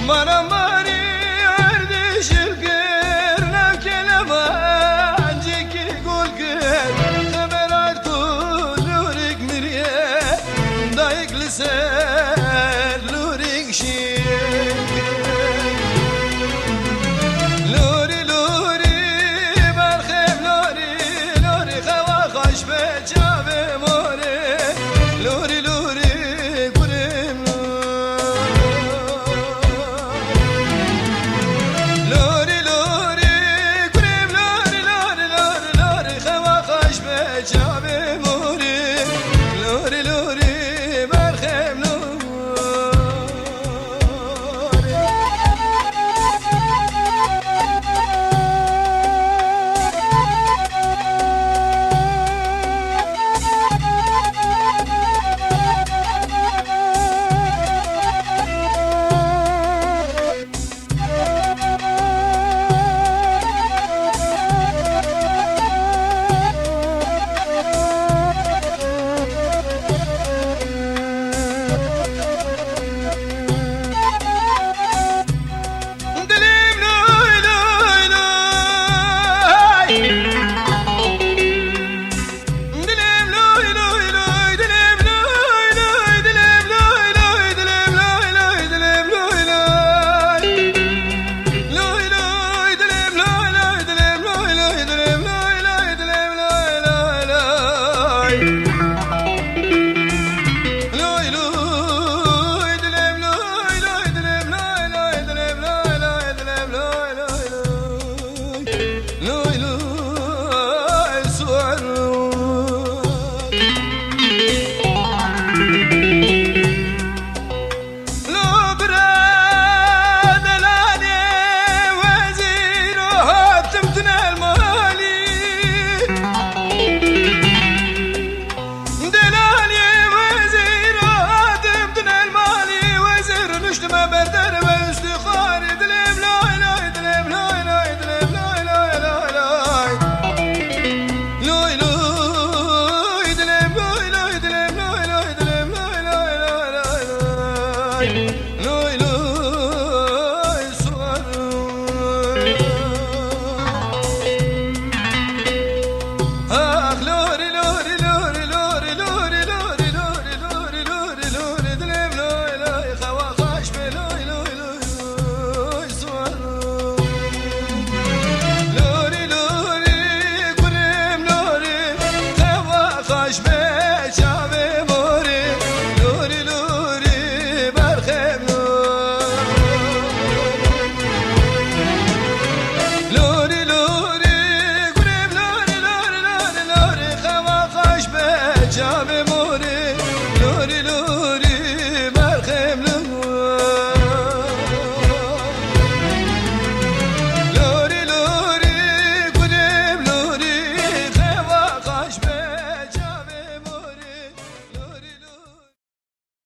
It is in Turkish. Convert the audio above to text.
Maramani ardışır gır Navkelama Ciki gul gır Teberat kulurik mirye Dayık liser lurik şir Luri luri berxem luri Luri xeva kaş beçave mori Luri luri kurim Luri luri kurim Luri luri luri luri xeva kaş beçave mori Luri luri berxem luri Dilim loy loy loy Dilim loy loy loy Dilim loy loy Dilim loy loy Dilim loy loy Dilim loy loy Loy loy Dilim loy loy Dilim loy loy Dilim loy loy Dilim loy loy loy Loy loy Dilim loy loy Dilim loy loy Dilim loy loy Dilim loy loy Loy loy suar Lo bradelani وزير هاتمتنا المالي دلالي وزير هاتمتنا المالي وزير نشتم بردر واستخاري دلم لا لا دلم لا